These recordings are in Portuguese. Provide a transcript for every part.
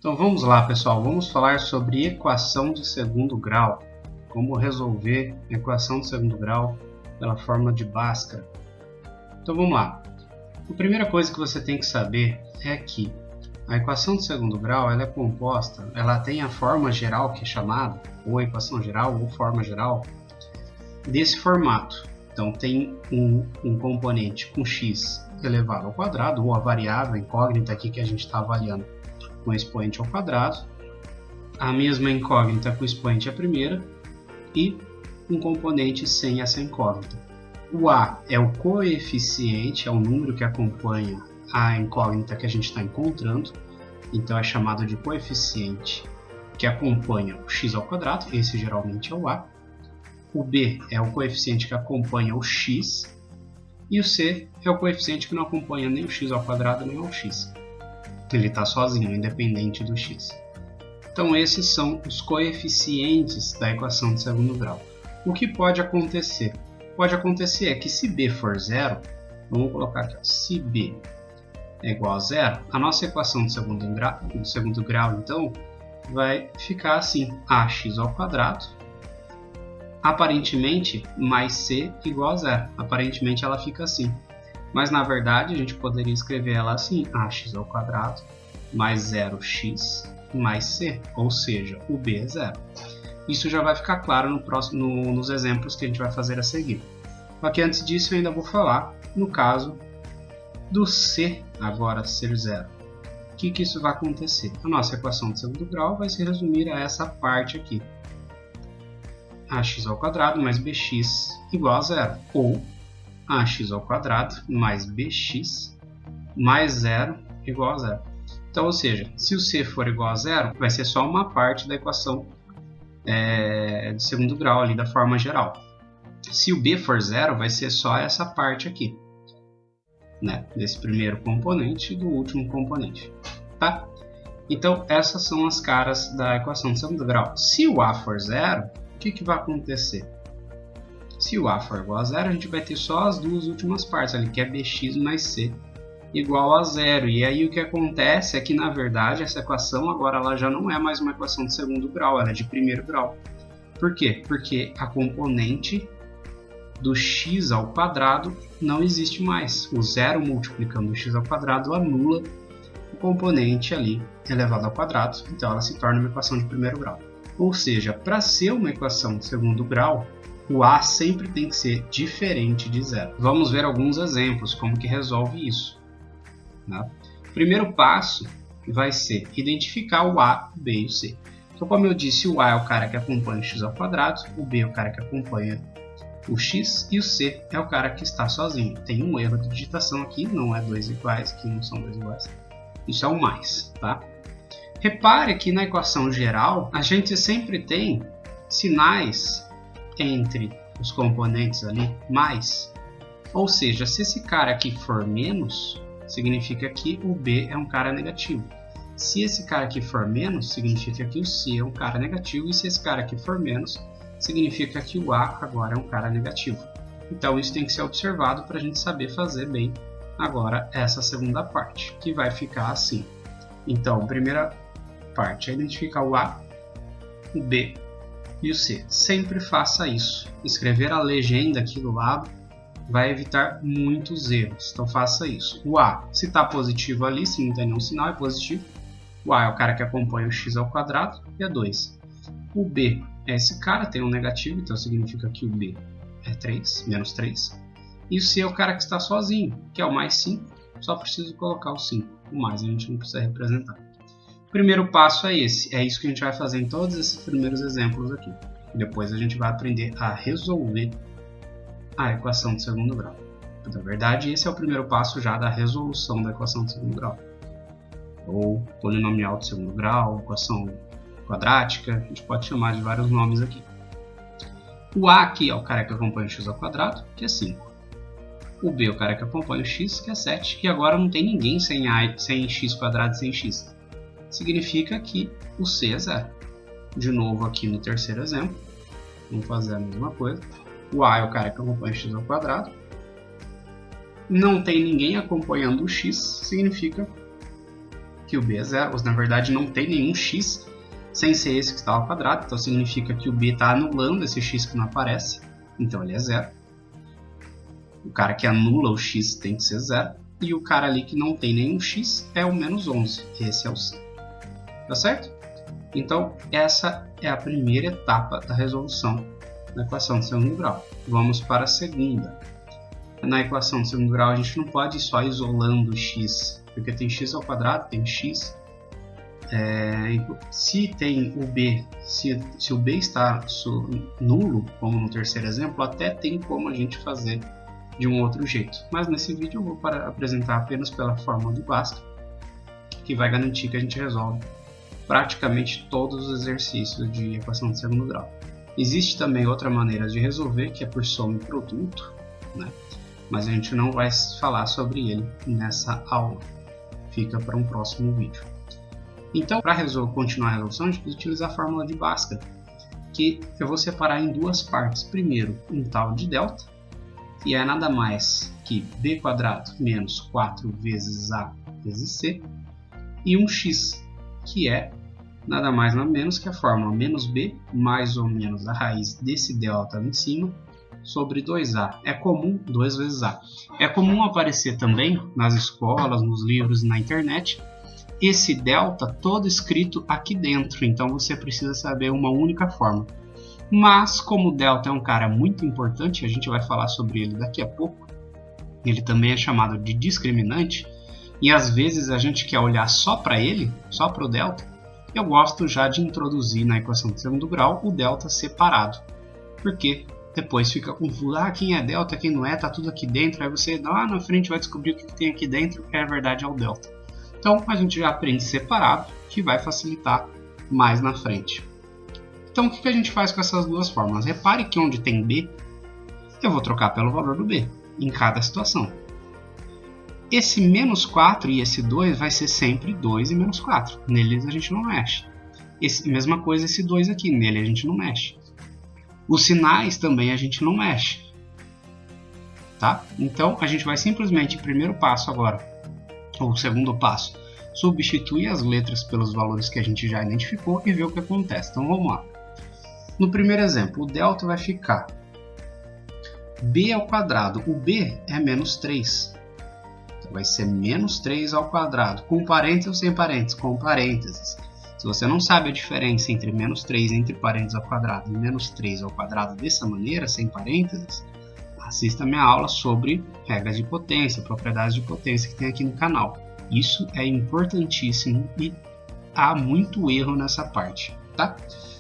Então vamos lá, pessoal, vamos falar sobre equação de segundo grau, como resolver a equação de segundo grau pela fórmula de Bhaskara. Então vamos lá. A primeira coisa que você tem que saber é que a equação de segundo grau ela é composta, ela tem a forma geral que é chamada, ou equação geral, ou forma geral, desse formato. Então tem um componente com x elevado ao quadrado, ou a variável incógnita aqui que a gente está avaliando com expoente ao quadrado, a mesma incógnita com expoente à primeira e um componente sem essa incógnita. O a é o coeficiente, é o número que acompanha a incógnita que a gente está encontrando, então é chamado de coeficiente que acompanha o x ao quadrado, esse geralmente é o a. O b é o coeficiente que acompanha o x e o c é o coeficiente que não acompanha nem o x ao quadrado nem o x. Ele está sozinho, independente do x. Então esses são os coeficientes da equação de segundo grau. O que pode acontecer? Pode acontecer é que se b for zero, vamos colocar aqui, se b é igual a zero, a nossa equação de segundo grau então vai ficar assim, ax ao quadrado, aparentemente mais c igual a zero. Aparentemente ela fica assim. Mas na verdade a gente poderia escrever ela assim, ax ao quadrado mais 0x mais c, ou seja, o b é zero. Isso já vai ficar claro nos exemplos que a gente vai fazer a seguir. Só que antes disso eu ainda vou falar no caso do c agora ser zero. O que isso vai acontecer? A nossa equação de segundo grau vai se resumir a essa parte aqui. Ax ao quadrado mais bx igual a zero, ou ax ao quadrado mais bx mais zero igual a zero. Então, ou seja, se o c for igual a zero, vai ser só uma parte da equação de segundo grau ali da forma geral. Se o b for zero, vai ser só essa parte aqui, né? Desse primeiro componente e do último componente, tá? Então, essas são as caras da equação de segundo grau. Se o a for zero, o que vai acontecer? Se o a for igual a zero, a gente vai ter só as duas últimas partes ali, que é bx mais c igual a zero. E aí o que acontece é que, na verdade, essa equação agora ela já não é mais uma equação de segundo grau, ela é de primeiro grau. Por quê? Porque a componente do x ao quadrado não existe mais. O zero multiplicando o x ao quadrado anula o componente ali elevado ao quadrado, então ela se torna uma equação de primeiro grau. Ou seja, para ser uma equação de segundo grau, o a sempre tem que ser diferente de zero. Vamos ver alguns exemplos, como que resolve isso. Tá? O primeiro passo vai ser identificar o a, o b e o c. Então, como eu disse, o a é o cara que acompanha o x ao quadrado, o b é o cara que acompanha o x e o c é o cara que está sozinho. Tem um erro de digitação aqui, não é dois iguais, que não são dois iguais. Isso é o mais, tá? Repare que na equação geral, a gente sempre tem sinais entre os componentes ali, mais. Ou seja, se esse cara aqui for menos, significa que o b é um cara negativo. Se esse cara aqui for menos, significa que o c é um cara negativo. E se esse cara aqui for menos, significa que o a agora é um cara negativo. Então isso tem que ser observado para a gente saber fazer bem agora essa segunda parte, que vai ficar assim. Então, a primeira parte é identificar o a, o b e o c. Sempre faça isso. Escrever a legenda aqui do lado vai evitar muitos erros. Então faça isso. O a, se está positivo ali, se não tem nenhum sinal, é positivo. O a é o cara que acompanha o x ao quadrado e é 2. O b é esse cara, tem um negativo, então significa que o b é 3, menos 3. E o c é o cara que está sozinho, que é o mais 5. Só preciso colocar o 5. O mais a gente não precisa representar. O primeiro passo é esse. É isso que a gente vai fazer em todos esses primeiros exemplos aqui. Depois a gente vai aprender a resolver a equação de segundo grau. Na verdade, esse é o primeiro passo já da resolução da equação de segundo grau. Ou polinomial de segundo grau, equação quadrática, a gente pode chamar de vários nomes aqui. O a aqui é o cara que acompanha o x ao quadrado, que é 5. O b é o cara que acompanha o x, que é 7. E agora não tem ninguém sem x quadrado e sem x. Significa que o c é 0. De novo aqui no terceiro exemplo, vamos fazer a mesma coisa. O a é o cara que acompanha o x ao quadrado. Não tem ninguém acompanhando o x, significa que que o b é zero, ou na verdade não tem nenhum x sem ser esse que está ao quadrado, então significa que o b está anulando esse x que não aparece, então ele é zero. O cara que anula o x tem que ser zero, e o cara ali que não tem nenhum x é o menos 11, esse é o c. Tá certo? Então essa é a primeira etapa da resolução da equação de segundo grau. Vamos para a segunda. Na equação de segundo grau a gente não pode ir só isolando o x, porque tem x ao quadrado, tem x. Se tem o b, se o b está nulo, como no terceiro exemplo, até tem como a gente fazer de um outro jeito. Mas nesse vídeo eu vou apresentar apenas pela fórmula de Bhaskara, que vai garantir que a gente resolve praticamente todos os exercícios de equação de segundo grau. Existe também outra maneira de resolver, que é por soma e produto, né? Mas a gente não vai falar sobre ele nessa aula. Fica para um próximo vídeo. Então, para continuar a resolução, a gente precisa utilizar a fórmula de Bhaskara, que eu vou separar em duas partes. Primeiro, um tal de delta, que é nada mais que b² menos 4 vezes a vezes c, e um x, que é nada mais nada menos que a fórmula menos b mais ou menos a raiz desse delta em cima sobre 2a. É comum, 2 vezes a. É comum aparecer também nas escolas, nos livros e na internet, esse delta todo escrito aqui dentro, então você precisa saber uma única fórmula. Mas como o delta é um cara muito importante, a gente vai falar sobre ele daqui a pouco, ele também é chamado de discriminante, e às vezes a gente quer olhar só para ele, só para o delta. Eu gosto já de introduzir na equação de segundo grau o delta separado, porque depois fica confuso, quem é delta, quem não é, tá tudo aqui dentro, aí você lá na frente vai descobrir o que tem aqui dentro, que na verdade é o delta. Então a gente já aprende separado, que vai facilitar mais na frente. Então o que a gente faz com essas duas fórmulas? Repare que onde tem b, eu vou trocar pelo valor do b, em cada situação. Esse menos 4 e esse 2 vai ser sempre 2 e menos 4, neles a gente não mexe. Mesma coisa esse 2 aqui, nele a gente não mexe. Os sinais também a gente não mexe. Tá? Então a gente vai simplesmente, primeiro passo agora, ou segundo passo, substituir as letras pelos valores que a gente já identificou e ver o que acontece. Então vamos lá. No primeiro exemplo, o delta vai ficar b ao quadrado. O b é menos 3. Então vai ser menos 3 ao quadrado. Com parênteses ou sem parênteses? Com parênteses. Se você não sabe a diferença entre menos 3 entre parênteses ao quadrado e menos 3 ao quadrado dessa maneira, sem parênteses, assista a minha aula sobre regras de potência, propriedades de potência que tem aqui no canal. Isso é importantíssimo e há muito erro nessa parte, tá?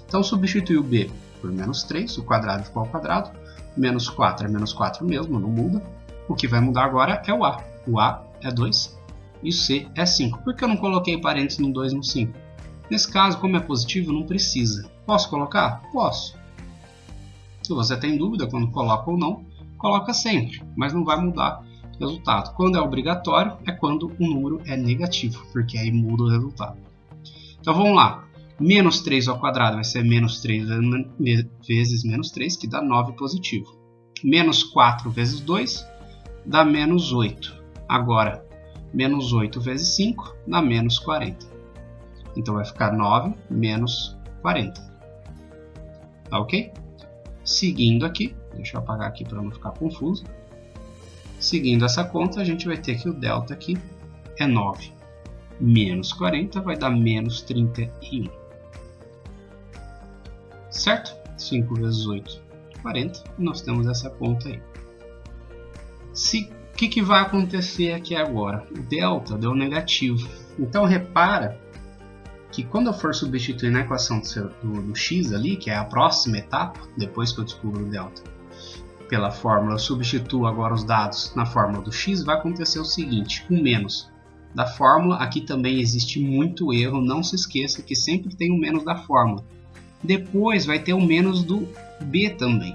Então substitui o b por menos 3, o quadrado ficou ao quadrado, menos 4 é menos 4 mesmo, não muda. O que vai mudar agora é o a. O a é 2 e o c é 5. Por que eu não coloquei parênteses no 2 e no 5? Nesse caso, como é positivo, não precisa. Posso colocar? Posso. Se você tem dúvida quando coloca ou não, coloca sempre, mas não vai mudar o resultado. Quando é obrigatório, é quando o número é negativo, porque aí muda o resultado. Então vamos lá. Menos 3 ao quadrado vai ser menos 3 vezes menos 3, que dá 9 positivo. Menos 4 vezes 2 dá menos 8. Agora, menos 8 vezes 5 dá menos 40. Então vai ficar 9 menos 40. Tá ok? Seguindo aqui, deixa eu apagar aqui para não ficar confuso. Seguindo essa conta, a gente vai ter que o delta aqui é 9. Menos 40 vai dar menos 31. Certo? 5 vezes 8, 40. E nós temos essa conta aí. O que vai acontecer aqui agora? O delta deu negativo. Então repara que quando eu for substituir na equação do x ali, que é a próxima etapa, depois que eu descubro o delta, pela fórmula, eu substituo agora os dados na fórmula do x, vai acontecer o seguinte, com menos da fórmula, aqui também existe muito erro, não se esqueça que sempre tem o menos da fórmula. Depois vai ter o menos do b também,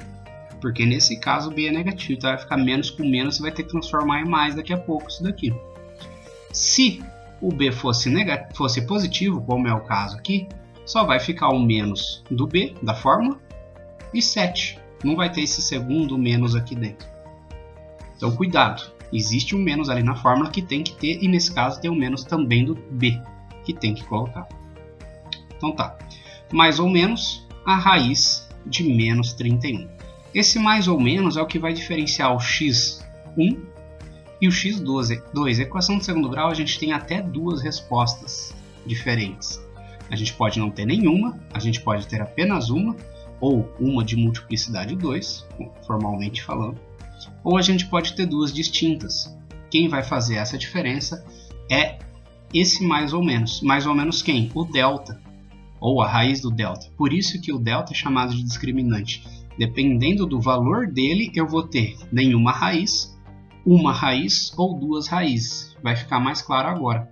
porque nesse caso o b é negativo, então vai ficar menos com menos, você vai ter que transformar em mais daqui a pouco isso daqui. Se o b fosse positivo, como é o caso aqui, só vai ficar o menos do b, da fórmula, e 7. Não vai ter esse segundo menos aqui dentro. Então cuidado, existe um menos ali na fórmula que tem que ter, e nesse caso tem um menos também do b. que tem que colocar. Então tá, mais ou menos a raiz de menos 31. Esse mais ou menos é o que vai diferenciar o x1 e o x2. Equação de segundo grau, a gente tem até duas respostas diferentes. A gente pode não ter nenhuma, a gente pode ter apenas uma, ou uma de multiplicidade 2, formalmente falando, ou a gente pode ter duas distintas. Quem vai fazer essa diferença é esse mais ou menos. Mais ou menos quem? O delta, ou a raiz do delta. Por isso que o delta é chamado de discriminante. Dependendo do valor dele, eu vou ter nenhuma raiz, uma raiz ou duas raízes. Vai ficar mais claro agora.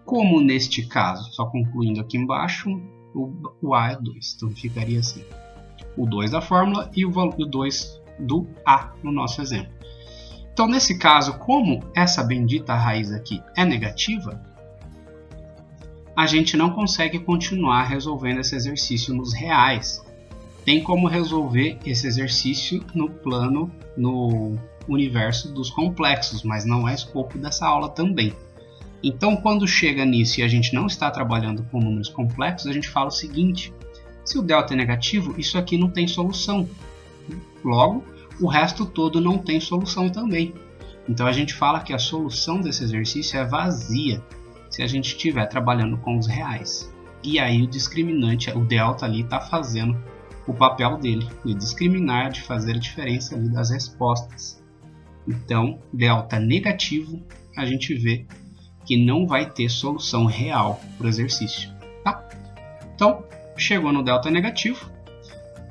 Como neste caso, só concluindo aqui embaixo, o A é 2. Então ficaria assim. O 2 da fórmula e o 2 do A no nosso exemplo. Então nesse caso, como essa bendita raiz aqui é negativa, a gente não consegue continuar resolvendo esse exercício nos reais. Tem como resolver esse exercício no universo dos complexos, mas não é escopo dessa aula também. Então, quando chega nisso e a gente não está trabalhando com números complexos, a gente fala o seguinte: se o delta é negativo, isso aqui não tem solução. Logo, o resto todo não tem solução também. Então, a gente fala que a solução desse exercício é vazia se a gente estiver trabalhando com os reais. E aí o discriminante, o delta ali, está fazendo o papel dele, de discriminar, de fazer a diferença ali das respostas. Então, delta negativo, a gente vê que não vai ter solução real para o exercício. Tá? Então, chegou no delta negativo,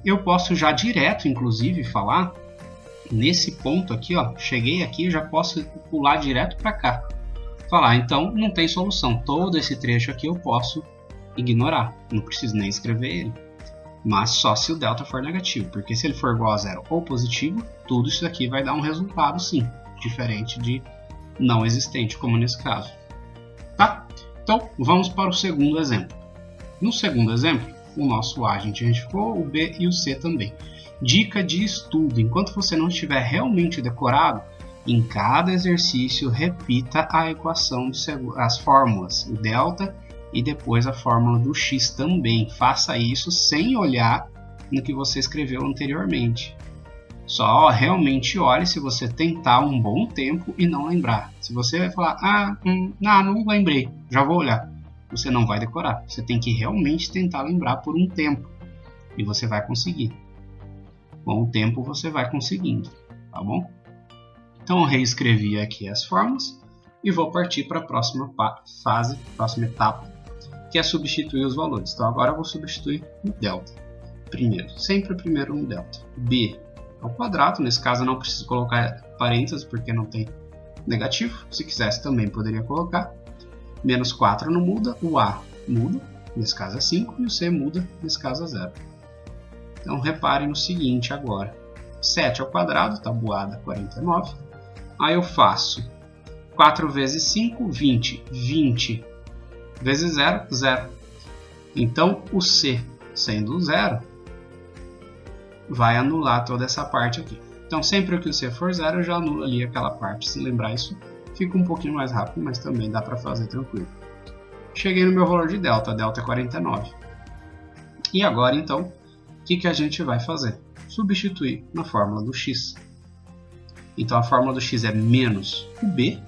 eu posso já direto, inclusive, falar, nesse ponto aqui, ó, cheguei aqui, já posso pular direto para cá. Falar, então, não tem solução. Todo esse trecho aqui eu posso ignorar, não preciso nem escrever ele. Mas só se o delta for negativo, porque se ele for igual a zero ou positivo, tudo isso aqui vai dar um resultado sim, diferente de não existente, como nesse caso. Tá? Então, vamos para o segundo exemplo. No segundo exemplo, o nosso A a gente identificou, o B e o C também. Dica de estudo: enquanto você não estiver realmente decorado, em cada exercício repita a equação, as fórmulas, o delta e depois a fórmula do x também. Faça isso sem olhar no que você escreveu anteriormente. Só realmente olhe se você tentar um bom tempo e não lembrar. Se você vai falar, não lembrei, já vou olhar. Você não vai decorar. Você tem que realmente tentar lembrar por um tempo. E você vai conseguir. Com o tempo você vai conseguindo, tá bom? Então eu reescrevi aqui as fórmulas e vou partir para a próxima fase, próxima etapa, que é substituir os valores. Então agora eu vou substituir no delta. Primeiro, sempre primeiro no delta. B ao quadrado, nesse caso eu não preciso colocar parênteses porque não tem negativo. Se quisesse também poderia colocar. Menos 4 não muda, o A muda, nesse caso é 5, e o C muda, nesse caso é 0. Então repare no seguinte agora. 7 ao quadrado, tabuada 49. Aí eu faço 4 vezes 5, 20. 20 vezes 0, 0. Então o C, sendo 0, vai anular toda essa parte aqui. Então sempre que o C for 0, eu já anulo ali aquela parte. Se lembrar isso, fica um pouquinho mais rápido, mas também dá para fazer tranquilo. Cheguei no meu valor de delta, delta é 49. E agora então, o que a gente vai fazer? Substituir na fórmula do x. Então a fórmula do x é menos o b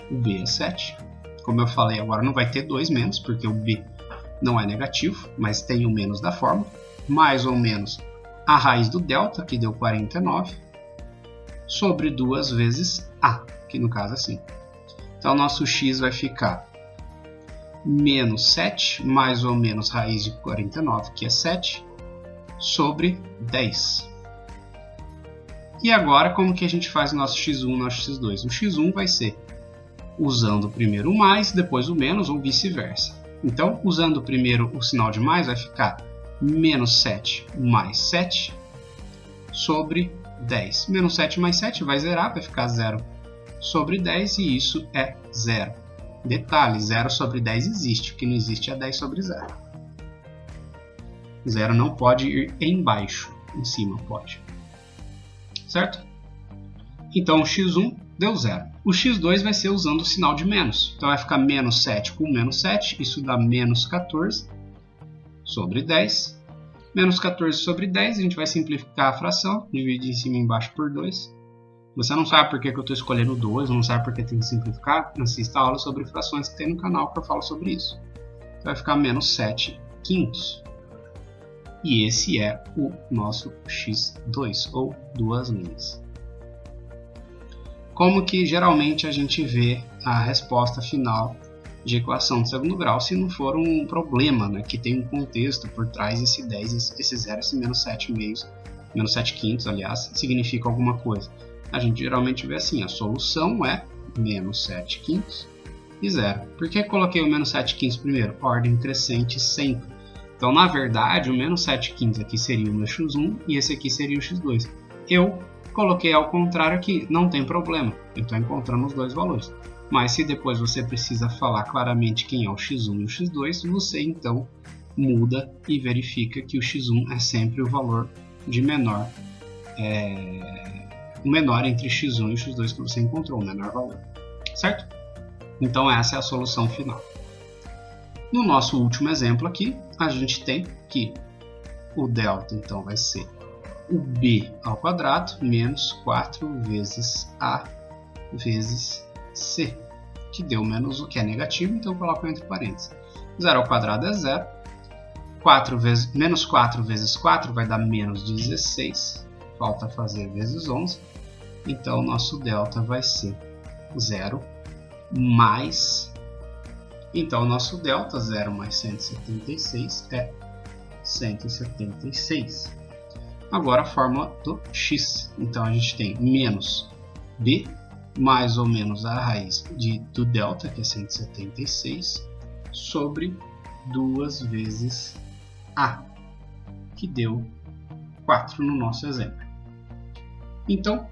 é 7. Como eu falei, agora não vai ter 2 menos, porque o b não é negativo, mas tem o menos da fórmula, mais ou menos a raiz do delta, que deu 49, sobre 2 vezes a, que no caso é 5. Então nosso x vai ficar menos 7, mais ou menos raiz de 49, que é 7, sobre 10. E agora, como que a gente faz o nosso x1 e o nosso x2? O x1 vai ser usando primeiro o mais, depois o menos, ou vice-versa. Então, usando primeiro o sinal de mais, vai ficar menos 7 mais 7 sobre 10. Menos 7 mais 7 vai zerar, vai ficar 0 sobre 10, e isso é 0. Detalhe, 0 sobre 10 existe, o que não existe é 10 sobre 0. 0 não pode ir embaixo, em cima pode. Certo? Então o x1 deu 0. O x2 vai ser usando o sinal de menos. Então vai ficar menos 7 com menos 7, isso dá menos 14 sobre 10. Menos 14 sobre 10, a gente vai simplificar a fração, dividir em cima e embaixo por 2. Você não sabe por que eu estou escolhendo 2, não sabe por que tem que simplificar? Assista a aula sobre frações que tem no canal que eu falo sobre isso. Então vai ficar menos 7 quintos. E esse é o nosso x2, ou duas linhas. Como que geralmente a gente vê a resposta final de equação de segundo grau se não for um problema, né, que tem um contexto por trás, esse 10, esse 0, esse menos 7 meios, menos 7 quintos, aliás, significa alguma coisa. A gente geralmente vê assim, a solução é menos 7 quintos e 0. Por que eu coloquei o menos 7 quintos primeiro? Ordem crescente sempre. Então, na verdade, o menos 7 quintos aqui seria o meu x1 e esse aqui seria o x2. Eu coloquei ao contrário aqui, não tem problema, eu estou encontrando os dois valores. Mas se depois você precisa falar claramente quem é o x1 e o x2, você então muda e verifica que o x1 é sempre o valor de menor, o menor entre x1 e x2 que você encontrou, o menor valor, certo? Então essa é a solução final. No nosso último exemplo aqui, a gente tem que o delta então vai ser o b ao quadrado menos 4 vezes a vezes c, que deu menos o que é negativo, então eu coloco entre parênteses. 0 ao quadrado é 0, menos 4 vezes 4 vai dar menos 16, falta fazer vezes 11, então o nosso delta vai ser 0 mais, então o nosso delta 0 mais 176 é 176. Agora a fórmula do x, então a gente tem menos b mais ou menos a raiz do delta, que é 176, sobre 2 vezes a, que deu 4 no nosso exemplo. Então,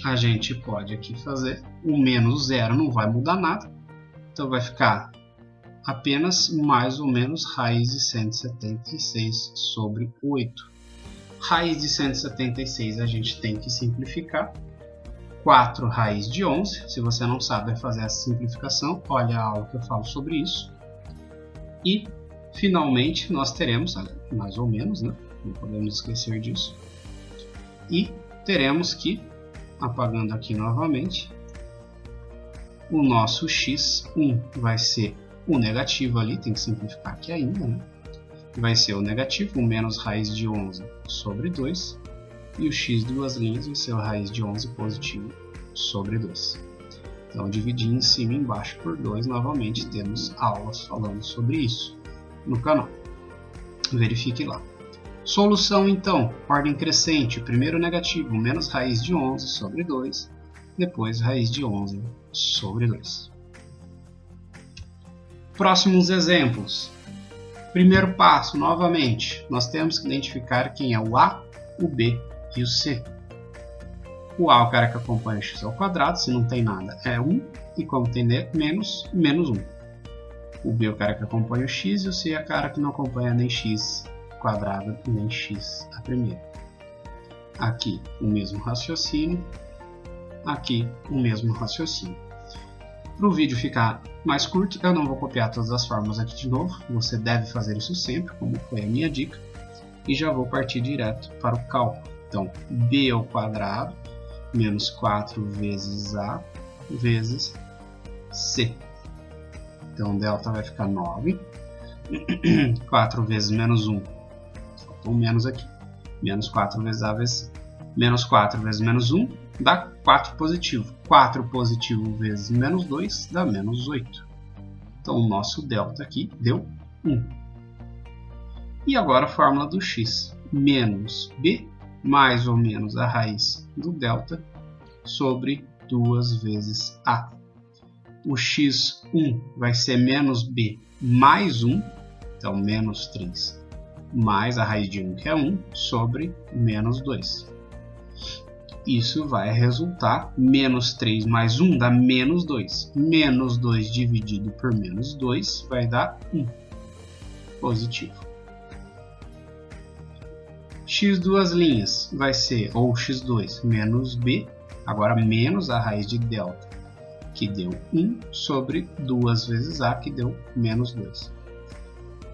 a gente pode aqui fazer o menos 0, não vai mudar nada, então vai ficar apenas mais ou menos raiz de 176 sobre 8. Raiz de 176 a gente tem que simplificar. 4 raiz de 11, se você não sabe fazer essa simplificação, olha a aula que eu falo sobre isso. E, finalmente, nós teremos, mais ou menos, né? Não podemos esquecer disso. E teremos que, apagando aqui novamente, o nosso x1 vai ser o negativo ali, tem que simplificar aqui ainda, né? Vai ser o negativo, o menos raiz de 11 sobre 2. E o x duas linhas vai ser a raiz de 11 positivo sobre 2. Então, dividir em cima e embaixo por 2, novamente temos aulas falando sobre isso no canal. Verifique lá. Solução, então, ordem crescente. Primeiro negativo, menos raiz de 11 sobre 2. Depois, raiz de 11 sobre 2. Próximos exemplos. Primeiro passo, novamente, nós temos que identificar quem é o A, o B e o C. O A é o cara que acompanha x ao quadrado, se não tem nada é 1, e como tem menos, menos 1. O B é o cara que acompanha o x e o C é o cara que não acompanha nem x quadrado nem x a primeira. Aqui o mesmo raciocínio, aqui o mesmo raciocínio. Para o vídeo ficar mais curto, eu não vou copiar todas as fórmulas aqui de novo, você deve fazer isso sempre, como foi a minha dica, e já vou partir direto para o cálculo. Então, b ao quadrado menos 4 vezes a vezes c. Então, delta vai ficar 9. 4 vezes menos 1. Faltou um menos aqui. Menos 4 vezes a vezes c. Menos 4 vezes menos 1 dá 4 positivo. 4 positivo vezes menos 2 dá menos 8. Então, o nosso delta aqui deu 1. E agora a fórmula do x. Menos b mais ou menos a raiz do delta sobre 2 vezes a. O x1 vai ser menos b mais 1, então menos 3, mais a raiz de 1, que é 1, sobre menos 2. Isso vai resultar, menos 3 mais 1 dá menos 2. Menos 2 dividido por menos 2 vai dar 1, positivo. X duas linhas vai ser, ou x2, menos b Agora menos a raiz de delta, que deu 1, sobre 2 vezes a, que deu menos 2.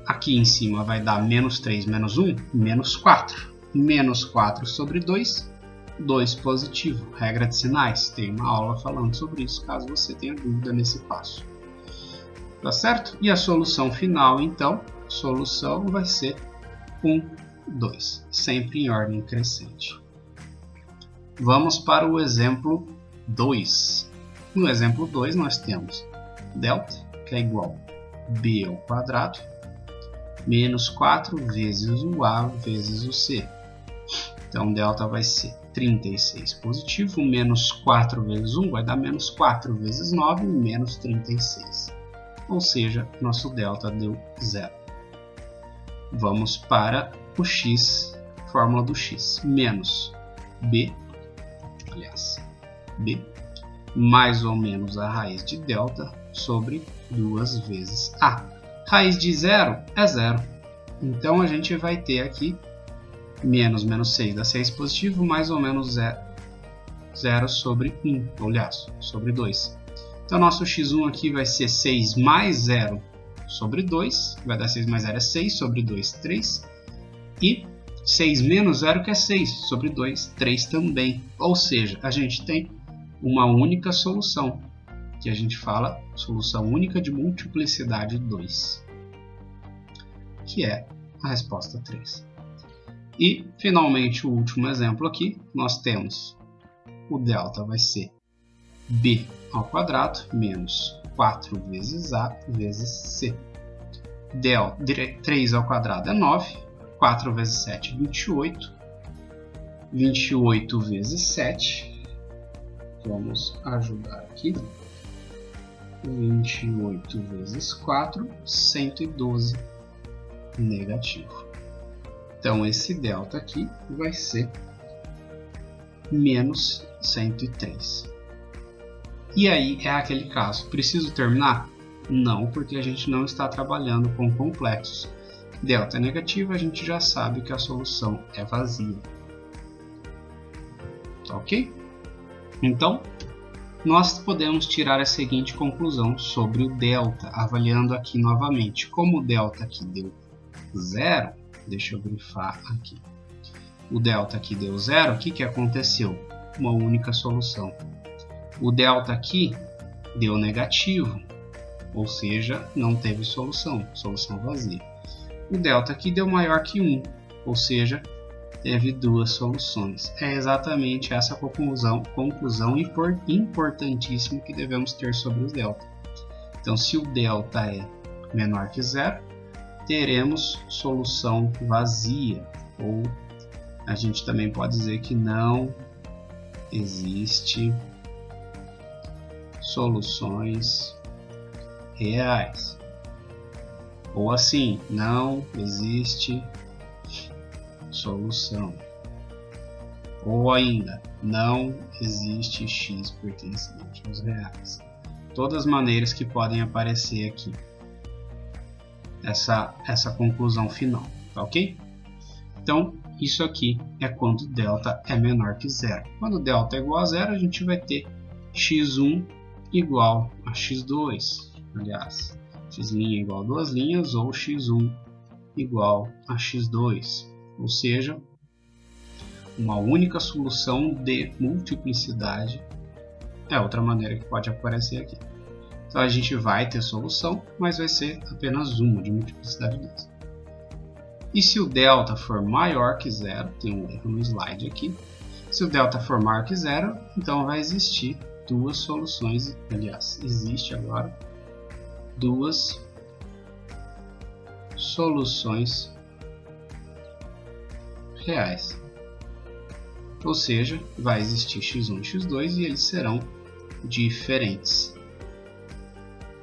Aqui em cima vai dar menos 3 menos 1, menos 4. Menos 4 sobre 2, 2 positivo. Regra de sinais, tem uma aula falando sobre isso, caso você tenha dúvida nesse passo. Tá certo? E a solução final, então, a solução vai ser 1, 2, sempre em ordem crescente. Vamos para o exemplo 2. No exemplo 2 nós temos delta, que é igual a b ao quadrado, menos 4 vezes o a vezes o c. Então, delta vai ser 36 positivo, menos 4 vezes 1 vai dar menos 4 vezes 9, menos 36. Ou seja, nosso delta deu 0. Vamos para o x, fórmula do x, menos b, b, mais ou menos a raiz de delta sobre 2 vezes a. Raiz de 0 é 0. Então, a gente vai ter aqui menos 6 dá 6 positivo, mais ou menos 0 sobre 1, aliás, sobre 2. Então, nosso x1 aqui vai ser 6 mais 0 sobre 2, vai dar 6 mais 0 é 6, sobre 2, 3. E 6 menos 0 que é 6, sobre 2, 3 também. Ou seja, a gente tem uma única solução, que a gente fala solução única de multiplicidade 2, que é a resposta 3. E, finalmente, o último exemplo aqui, nós temos o delta vai ser b ao quadrado menos 4 vezes a vezes c. Delta 3 ao quadrado é 9, 4 vezes 7 é 28, 28 vezes 7, vamos ajudar aqui, 28 vezes 4, 112 negativo. Então, esse delta aqui vai ser menos 103. E aí é aquele caso, preciso terminar? Não, porque a gente não está trabalhando com complexos. Delta é negativo, a gente já sabe que a solução é vazia. Ok? Então, nós podemos tirar a seguinte conclusão sobre o delta, avaliando aqui novamente. Como o delta aqui deu 0, deixa eu grifar aqui. O delta aqui deu 0, o que aconteceu? Uma única solução. O delta aqui deu negativo, ou seja, não teve solução, solução vazia. O delta aqui deu maior que 1, ou seja, teve duas soluções. É exatamente essa conclusão importantíssima que devemos ter sobre o delta. Então, se o delta é menor que 0, teremos solução vazia, ou a gente também pode dizer que não existe soluções reais. Ou assim, não existe solução. Ou ainda, não existe x pertencente aos reais. Todas as maneiras que podem aparecer aqui. Essa conclusão final, tá ok? Então, isso aqui é quando delta é menor que 0. Quando delta é igual a 0, a gente vai ter x1 igual a x2. Aliás, x' igual a 2 linhas ou x1 igual a x2. Ou seja, uma única solução de multiplicidade é outra maneira que pode aparecer aqui. Então a gente vai ter solução, mas vai ser apenas uma de multiplicidade 2. E se o delta for maior que 0, tem um erro no slide aqui. Se o delta for maior que 0, então vai existir duas soluções. Aliás, existe agora duas soluções reais. Ou seja, vai existir x1 e x2 e eles serão diferentes.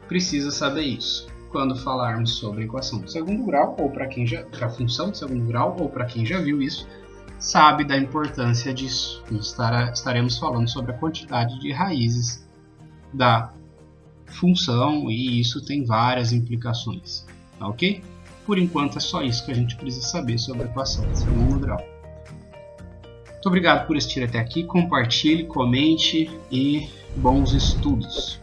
Precisa saber isso quando falarmos sobre a equação de segundo grau, ou para quem já a função de segundo grau, ou para quem já viu isso, sabe da importância disso. Estaremos falando sobre a quantidade de raízes da função e isso tem várias implicações, tá ok? Por enquanto é só isso que a gente precisa saber sobre a equação de segundo grau. Muito obrigado por assistir até aqui, compartilhe, comente e bons estudos!